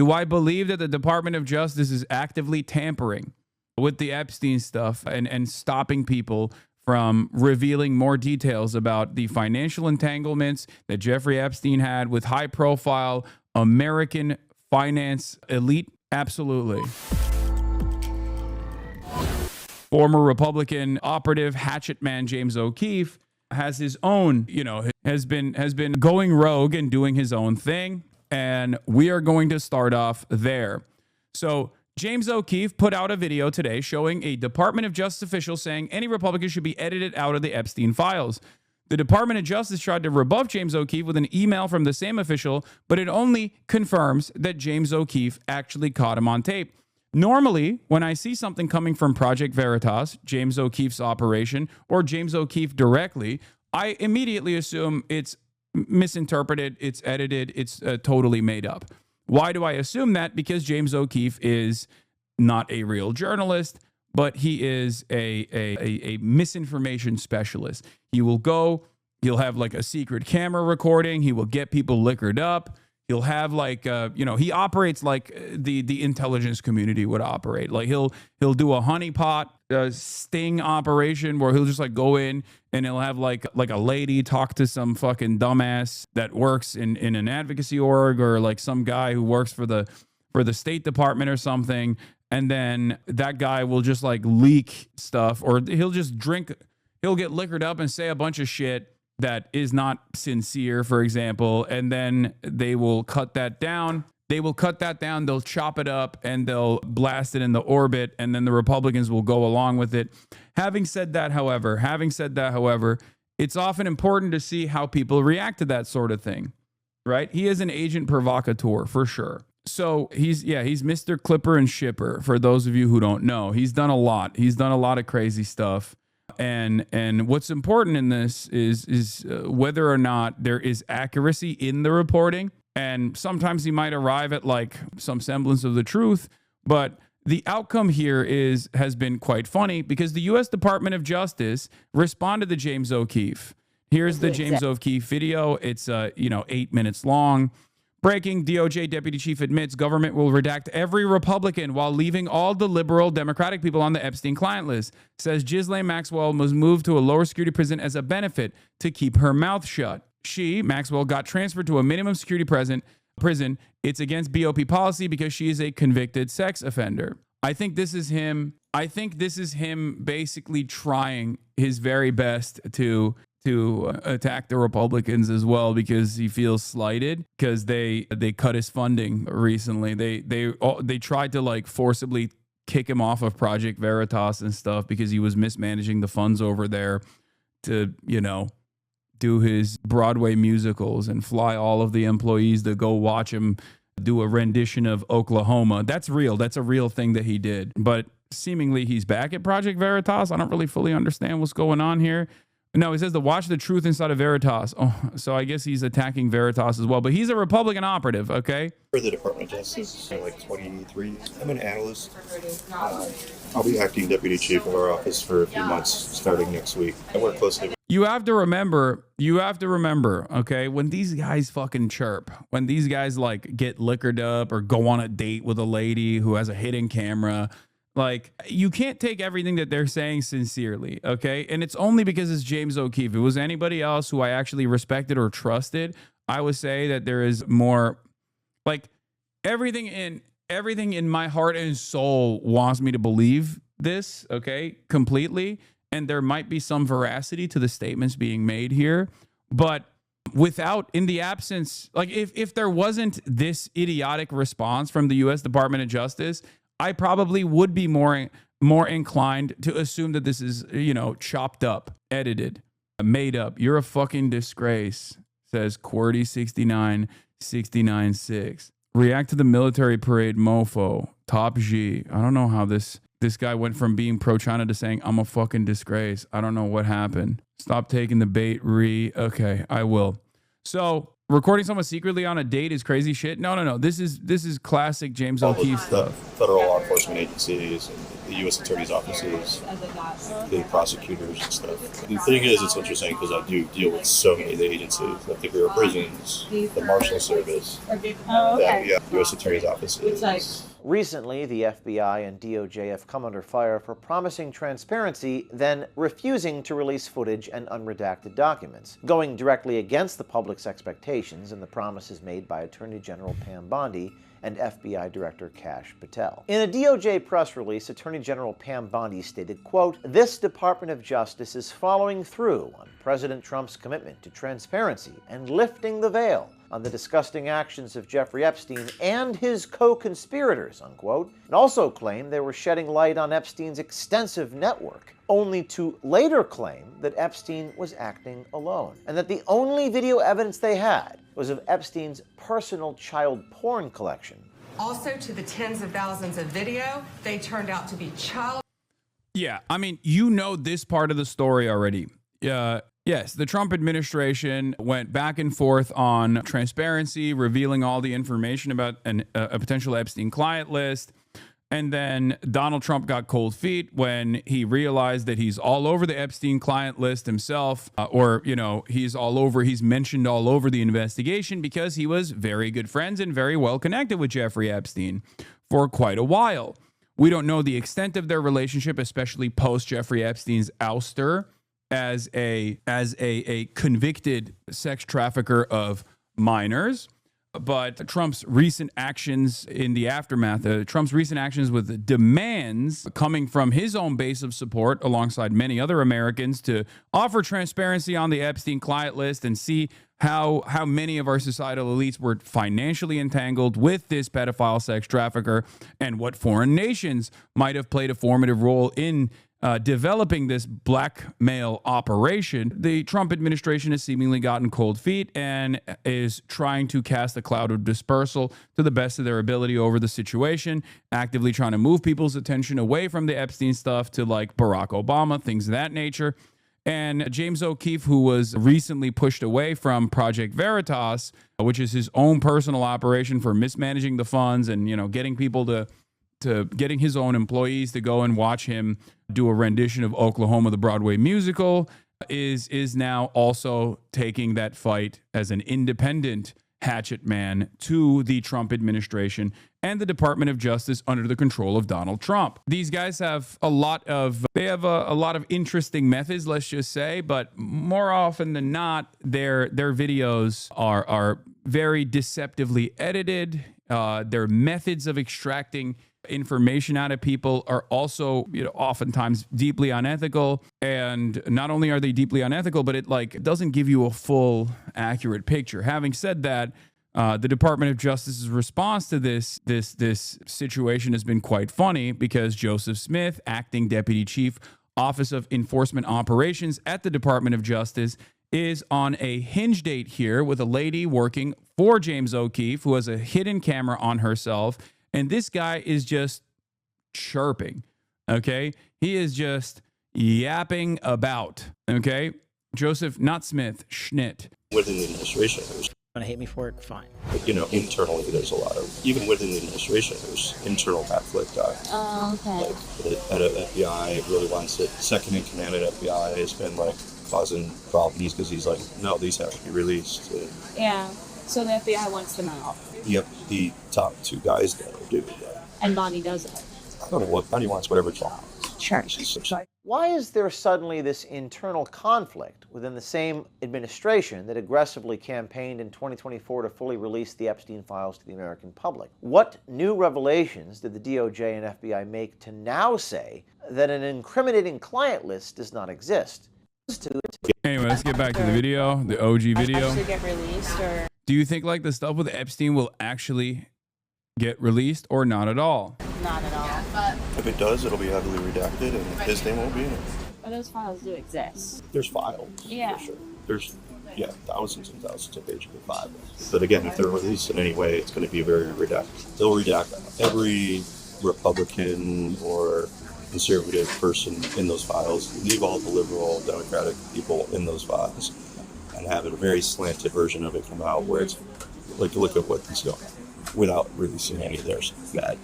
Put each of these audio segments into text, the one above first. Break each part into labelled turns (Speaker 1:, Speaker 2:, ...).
Speaker 1: Do I believe that the Department of Justice is actively tampering with the Epstein stuff and stopping people from revealing more details about the financial entanglements that Jeffrey Epstein had with high-profile American finance elite? Absolutely. Former Republican operative hatchet man James O'Keefe has his own, has been going rogue and doing his own thing. And we are going to start off there. So James O'Keefe put out a video today showing a Department of Justice official saying any Republican should be edited out of the Epstein files. The Department of Justice tried to rebuff James O'Keefe with an email from the same official, but it only confirms that James O'Keefe actually caught him on tape. Normally, when I see something coming from Project Veritas, James O'Keefe's operation, or James O'Keefe directly, I immediately assume it's misinterpreted, it's edited, it's totally made up. Why do I assume that? Because James O'Keefe is not a real journalist, but he is a misinformation specialist. He will go, he'll have like a secret camera recording, he will get people liquored up. He'll have like, he operates like the intelligence community would operate. Like he'll do a honeypot sting operation where he'll just like go in and he'll have like a lady talk to some fucking dumbass that works in an advocacy org, or like some guy who works for the State Department or something. And then that guy will just like leak stuff, or he'll get liquored up and say a bunch of shit that is not sincere, for example, and then they will cut that down. They'll chop it up and they'll blast it in the orbit, and then the Republicans will go along with it. Having said that, however, it's often important to see how people react to that sort of thing, right? He is an agent provocateur for sure. So he's Mr. Clipper and Shipper. For those of you who don't know, he's done a lot. He's done a lot of crazy stuff. And what's important in this is whether or not there is accuracy in the reporting. And sometimes he might arrive at like some semblance of the truth, but the outcome here has been quite funny because the U.S. Department of Justice responded to James O'Keefe. Here's the James O'Keefe video. It's 8 minutes long. Breaking: DOJ Deputy Chief admits government will redact every Republican while leaving all the liberal Democratic people on the Epstein client list. Says Ghislaine Maxwell was moved to a lower security prison as a benefit to keep her mouth shut. Maxwell, got transferred to a minimum security prison. It's against BOP policy because she is a convicted sex offender. I think this is him basically trying his very best to attack the Republicans as well, because he feels slighted because they cut his funding recently. They tried to like forcibly kick him off of Project Veritas and stuff because he was mismanaging the funds over there to, do his Broadway musicals and fly all of the employees to go watch him do a rendition of Oklahoma. That's real. That's a real thing that he did. But seemingly he's back at Project Veritas. I don't really fully understand what's going on here. No, he says to watch the truth inside of Veritas. Oh, so I guess he's attacking Veritas as well. But he's a Republican operative, okay?
Speaker 2: For the Department of Justice, like 23. I'm an analyst. I'll be acting deputy chief of our office for a few months starting next week. I work closely with...
Speaker 1: You have to remember, okay, when these guys fucking chirp, when these guys like get liquored up or go on a date with a lady who has a hidden camera, like, you can't take everything that they're saying sincerely, okay? And it's only because it's James O'Keefe. If it was anybody else who I actually respected or trusted, I would say that there is more, like, everything in my heart and soul wants me to believe this, okay, completely. And there might be some veracity to the statements being made here. But in the absence, like, if there wasn't this idiotic response from the U.S. Department of Justice, I probably would be more inclined to assume that this is, chopped up, edited, made up. You're a fucking disgrace, says QWERTY69696. React to the military parade mofo. Top G. I don't know how this guy went from being pro-China to saying, I'm a fucking disgrace. I don't know what happened. Stop taking the bait, Okay, I will. So recording someone secretly on a date is crazy shit. No. This is classic James
Speaker 2: All
Speaker 1: O'Keefe.
Speaker 2: the federal law enforcement agencies and the U.S. attorney's offices, the prosecutors and stuff. The thing is, it's interesting because I do deal with so many of the agencies, like the Bureau of Prisons, the Marshal Service, the U.S. attorney's offices.
Speaker 3: Recently, the FBI and DOJ have come under fire for promising transparency, then refusing to release footage and unredacted documents, going directly against the public's expectations and the promises made by Attorney General Pam Bondi and FBI Director Kash Patel. In a DOJ press release, Attorney General Pam Bondi stated, quote, "This Department of Justice is following through on President Trump's commitment to transparency and lifting the veil on the disgusting actions of Jeffrey Epstein and his co-conspirators," unquote, and also claimed they were shedding light on Epstein's extensive network, only to later claim that Epstein was acting alone, and that the only video evidence they had was of Epstein's personal child porn collection.
Speaker 4: Also, to the tens of thousands of video, they turned out to be child.
Speaker 1: Yeah, I mean, you know this part of the story already. Yes, the Trump administration went back and forth on transparency, revealing all the information about a potential Epstein client list. And then Donald Trump got cold feet when he realized that he's all over the Epstein client list himself, he's mentioned all over the investigation because he was very good friends and very well connected with Jeffrey Epstein for quite a while. We don't know the extent of their relationship, especially post Jeffrey Epstein's ouster as a convicted sex trafficker of minors. But Trump's recent actions in the aftermath, Trump's recent actions with demands coming from his own base of support alongside many other Americans to offer transparency on the Epstein client list and see how many of our societal elites were financially entangled with this pedophile sex trafficker and what foreign nations might have played a formative role in developing this blackmail operation. The Trump administration has seemingly gotten cold feet and is trying to cast a cloud of dispersal to the best of their ability over the situation, actively trying to move people's attention away from the Epstein stuff to like Barack Obama, things of that nature. And James O'Keefe, who was recently pushed away from Project Veritas, which is his own personal operation for mismanaging the funds and, getting people to getting his own employees to go and watch him do a rendition of Oklahoma, the Broadway musical, is now also taking that fight as an independent hatchet man to the Trump administration and the Department of Justice under the control of Donald Trump. These guys have a lot of interesting methods, let's just say, but more often than not, their videos are very deceptively edited. Their methods of extracting information out of people are also, oftentimes deeply unethical. And not only are they deeply unethical, but it doesn't give you a full, accurate picture. Having said that, the Department of Justice's response to this situation has been quite funny because Joseph Smith, acting deputy chief, Office of Enforcement Operations at the Department of Justice, is on a hinge date here with a lady working for James O'Keefe who has a hidden camera on herself. And this guy is just chirping, okay? He is just yapping about, okay? Joseph, not Smith, Schnitt.
Speaker 2: Within the administration, there's
Speaker 5: Want to hate me for it? Fine.
Speaker 2: internally, there's a lot of, even within the administration, there's internal conflict.
Speaker 6: Oh, okay.
Speaker 2: Like the head of FBI really wants it. Second in command at FBI has been causing problems because he's like, no, these have to be released.
Speaker 6: Yeah. So the FBI wants them out.
Speaker 2: Yep, the top two guys there do that.
Speaker 6: And Bonnie does it.
Speaker 2: I don't know what Bonnie wants, whatever Trump wants.
Speaker 6: Sure.
Speaker 3: Why is there suddenly this internal conflict within the same administration that aggressively campaigned in 2024 to fully release the Epstein files to the American public? What new revelations did the DOJ and FBI make to now say that an incriminating client list does not exist?
Speaker 1: Anyway, let's get back to the video, the OG video.
Speaker 6: Actually get released, or
Speaker 1: Do you think the stuff with Epstein will actually get released or not at all?
Speaker 6: not at all?
Speaker 2: If it does, it'll be heavily redacted, and his name won't be in it.
Speaker 6: But those files do exist.
Speaker 2: There's files.
Speaker 6: Yeah.
Speaker 2: For sure. There's, thousands and thousands of pages of files. But again, if they're released in any way, it's going to be very redacted. They'll redact every Republican or conservative person in those files, leave all the liberal, democratic people in those files. and have a very slanted version of it come out where it's like, look at what he's doing without really seeing any of their bad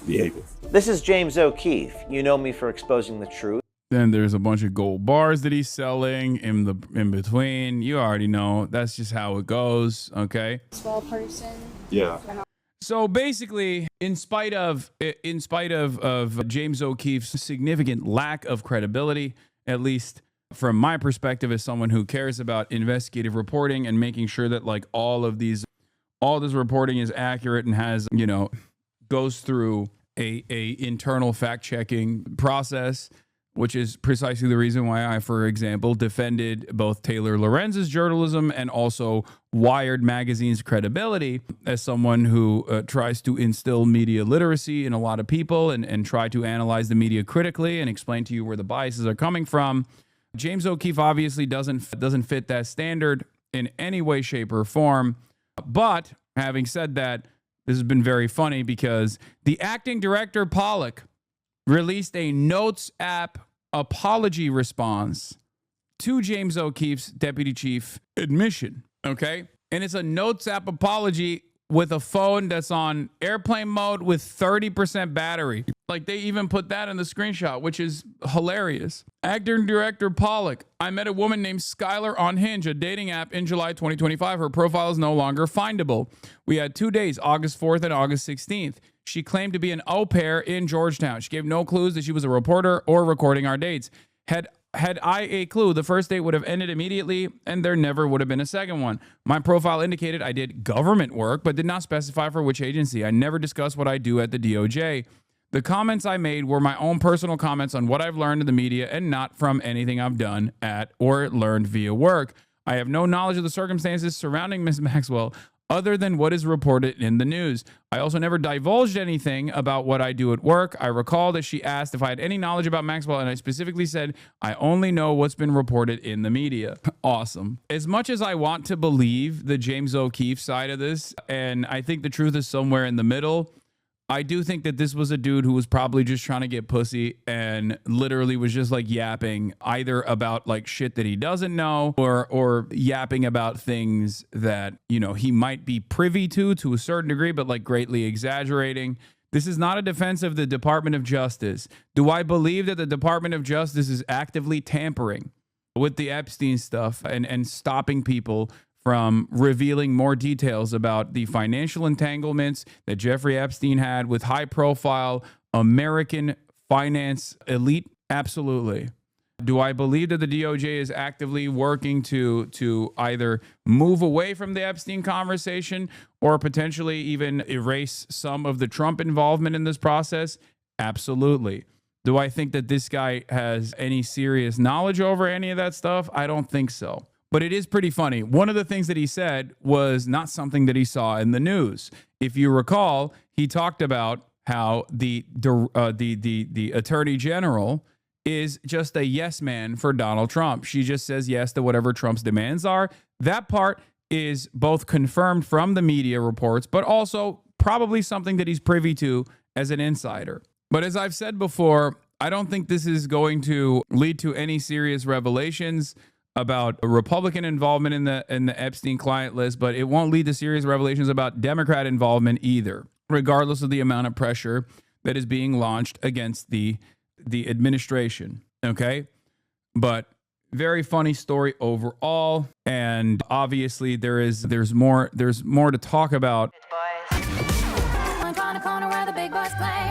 Speaker 2: behavior.
Speaker 3: This is James O'Keefe. You know me for exposing the truth.
Speaker 1: Then there's a bunch of gold bars that he's selling in between. You already know that's just how it goes. Okay.
Speaker 6: Small person.
Speaker 2: Yeah.
Speaker 1: So basically, in spite of James O'Keefe's significant lack of credibility, at least from my perspective as someone who cares about investigative reporting and making sure that like all this reporting is accurate and has, goes through a internal fact-checking process, which is precisely the reason why I, for example, defended both Taylor Lorenz's journalism and also Wired Magazine's credibility as someone who tries to instill media literacy in a lot of people and try to analyze the media critically and explain to you where the biases are coming from. James O'Keefe obviously doesn't fit that standard in any way, shape, or form. But having said that, this has been very funny because the acting director, Pollock, released a Notes app apology response to James O'Keefe's deputy chief admission. Okay. And it's a Notes app apology with a phone that's on airplane mode with 30% battery. Like they even put that in the screenshot, which is hilarious. Acting director Pollock, I met a woman named Skylar on Hinge, a dating app, in July 2025. Her profile is no longer findable. We had 2 days, August 4th and August 16th. She claimed to be an au pair in Georgetown. She gave no clues that she was a reporter or recording our dates. Had I a clue, the first date would have ended immediately and there never would have been a second one. My profile indicated I did government work, but did not specify for which agency. I never discussed what I do at the DOJ. The comments I made were my own personal comments on what I've learned in the media and not from anything I've done at or learned via work. I have no knowledge of the circumstances surrounding Ms. Maxwell other than what is reported in the news. I also never divulged anything about what I do at work. I recall that she asked if I had any knowledge about Maxwell, and I specifically said, I only know what's been reported in the media. Awesome. As much as I want to believe the James O'Keefe side of this, and I think the truth is somewhere in the middle, I do think that this was a dude who was probably just trying to get pussy and literally was just like yapping either about like shit that he doesn't know or yapping about things that, he might be privy to a certain degree, but like greatly exaggerating. This is not a defense of the Department of Justice. Do I believe that the Department of Justice is actively tampering with the Epstein stuff and stopping people from revealing more details about the financial entanglements that Jeffrey Epstein had with high-profile American finance elite? Absolutely. Do I believe that the DOJ is actively working to either move away from the Epstein conversation or potentially even erase some of the Trump involvement in this process? Absolutely. Do I think that this guy has any serious knowledge over any of that stuff? I don't think so. But it is pretty funny. One of the things that he said was not something that he saw in the news. If you recall, he talked about how the attorney general is just a yes man for Donald Trump. She just says yes to whatever Trump's demands are. That part is both confirmed from the media reports, but also probably something that he's privy to as an insider. But as I've said before, I don't think this is going to lead to any serious revelations about Republican involvement in the Epstein client list, but it won't lead to serious revelations about Democrat involvement either, regardless of the amount of pressure that is being launched against the administration. Okay, but very funny story overall, and obviously there's more to talk about.